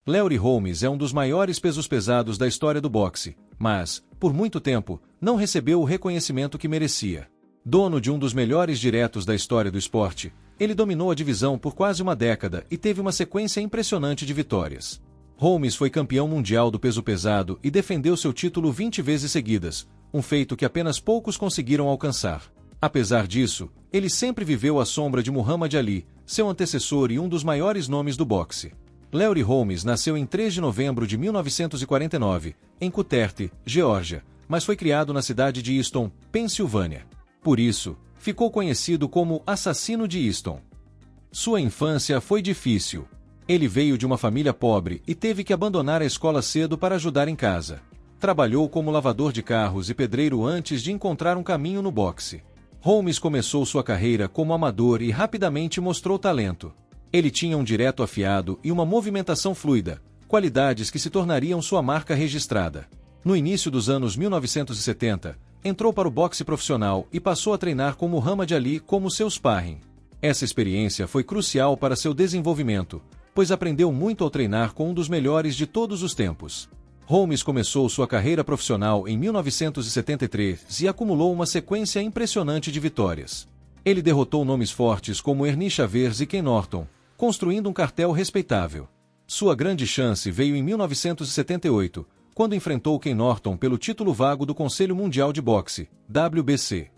Larry Holmes é um dos maiores pesos pesados da história do boxe, mas, por muito tempo, não recebeu o reconhecimento que merecia. Dono de um dos melhores diretos da história do esporte, ele dominou a divisão por quase uma década e teve uma sequência impressionante de vitórias. Holmes foi campeão mundial do peso pesado e defendeu seu título 20 vezes seguidas, um feito que apenas poucos conseguiram alcançar. Apesar disso, ele sempre viveu à sombra de Muhammad Ali, seu antecessor e um dos maiores nomes do boxe. Larry Holmes nasceu em 3 de novembro de 1949, em Cuthbert, Geórgia, mas foi criado na cidade de Easton, Pensilvânia. Por isso, ficou conhecido como Assassino de Easton. Sua infância foi difícil. Ele veio de uma família pobre e teve que abandonar a escola cedo para ajudar em casa. Trabalhou como lavador de carros e pedreiro antes de encontrar um caminho no boxe. Holmes começou sua carreira como amador e rapidamente mostrou talento. Ele tinha um direto afiado e uma movimentação fluida, qualidades que se tornariam sua marca registrada. No início dos anos 1970, entrou para o boxe profissional e passou a treinar com Muhammad Ali como seu sparring. Essa experiência foi crucial para seu desenvolvimento, pois aprendeu muito ao treinar com um dos melhores de todos os tempos. Holmes começou sua carreira profissional em 1973 e acumulou uma sequência impressionante de vitórias. Ele derrotou nomes fortes como Ernie Chavez e Ken Norton, construindo um cartel respeitável. Sua grande chance veio em 1978, quando enfrentou Ken Norton pelo título vago do Conselho Mundial de Boxe, WBC.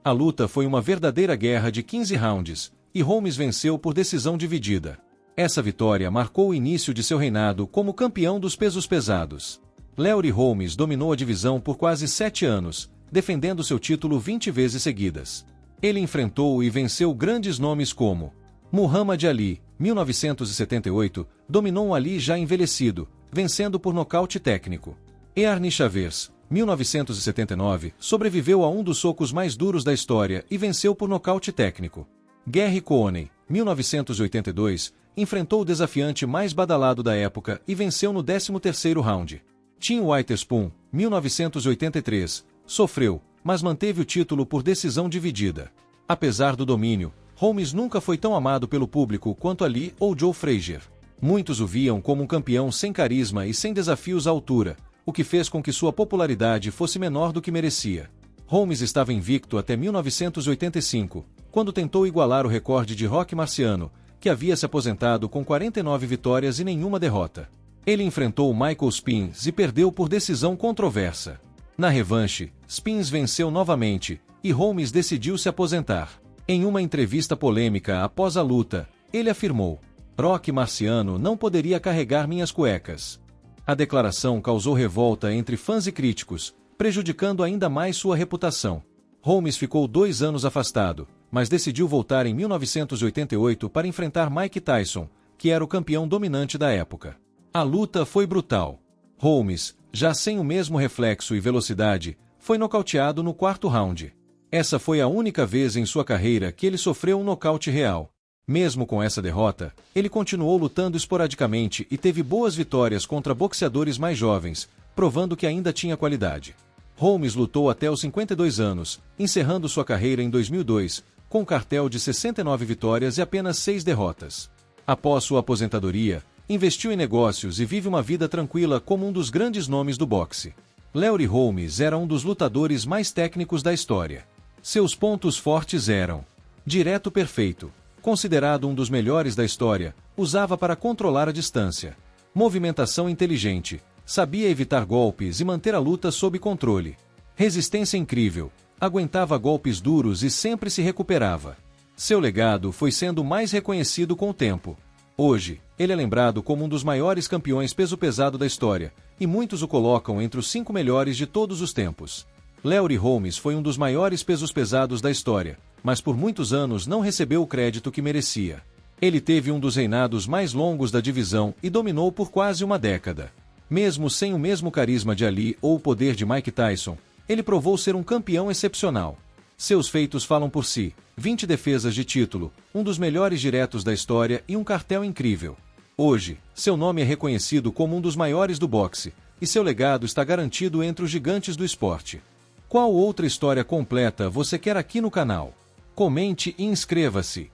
A luta foi uma verdadeira guerra de 15 rounds, e Holmes venceu por decisão dividida. Essa vitória marcou o início de seu reinado como campeão dos pesos pesados. Larry Holmes dominou a divisão por quase 7 anos, defendendo seu título 20 vezes seguidas. Ele enfrentou e venceu grandes nomes como Muhammad Ali, 1978, dominou um Ali já envelhecido, vencendo por nocaute técnico. Ernie Chavez, 1979, sobreviveu a um dos socos mais duros da história e venceu por nocaute técnico. Gary Coney, 1982, enfrentou o desafiante mais badalado da época e venceu no 13º round. Tim Witherspoon, 1983, sofreu, mas manteve o título por decisão dividida. Apesar do domínio, Holmes nunca foi tão amado pelo público quanto Ali ou Joe Frazier. Muitos o viam como um campeão sem carisma e sem desafios à altura, o que fez com que sua popularidade fosse menor do que merecia. Holmes estava invicto até 1985, quando tentou igualar o recorde de Rocky Marciano, que havia se aposentado com 49 vitórias e nenhuma derrota. Ele enfrentou Michael Spence e perdeu por decisão controversa. Na revanche, Spence venceu novamente, e Holmes decidiu se aposentar. Em uma entrevista polêmica após a luta, ele afirmou: "Rocky Marciano não poderia carregar minhas cuecas." A declaração causou revolta entre fãs e críticos, prejudicando ainda mais sua reputação. Holmes ficou 2 anos afastado, mas decidiu voltar em 1988 para enfrentar Mike Tyson, que era o campeão dominante da época. A luta foi brutal. Holmes, já sem o mesmo reflexo e velocidade, foi nocauteado no 4º round. Essa foi a única vez em sua carreira que ele sofreu um nocaute real. Mesmo com essa derrota, ele continuou lutando esporadicamente e teve boas vitórias contra boxeadores mais jovens, provando que ainda tinha qualidade. Holmes lutou até os 52 anos, encerrando sua carreira em 2002, com um cartel de 69 vitórias e apenas 6 derrotas. Após sua aposentadoria, investiu em negócios e vive uma vida tranquila como um dos grandes nomes do boxe. Larry Holmes era um dos lutadores mais técnicos da história. Seus pontos fortes eram: direto perfeito, considerado um dos melhores da história, usava para controlar a distância. Movimentação inteligente, sabia evitar golpes e manter a luta sob controle. Resistência incrível, aguentava golpes duros e sempre se recuperava. Seu legado foi sendo mais reconhecido com o tempo. Hoje, ele é lembrado como um dos maiores campeões peso pesado da história, e muitos o colocam entre os 5 melhores de todos os tempos. Larry Holmes foi um dos maiores pesos pesados da história, mas por muitos anos não recebeu o crédito que merecia. Ele teve um dos reinados mais longos da divisão e dominou por quase uma década. Mesmo sem o mesmo carisma de Ali ou o poder de Mike Tyson, ele provou ser um campeão excepcional. Seus feitos falam por si: 20 defesas de título, um dos melhores diretos da história e um cartel incrível. Hoje, seu nome é reconhecido como um dos maiores do boxe, e seu legado está garantido entre os gigantes do esporte. Qual outra história completa você quer aqui no canal? Comente e inscreva-se.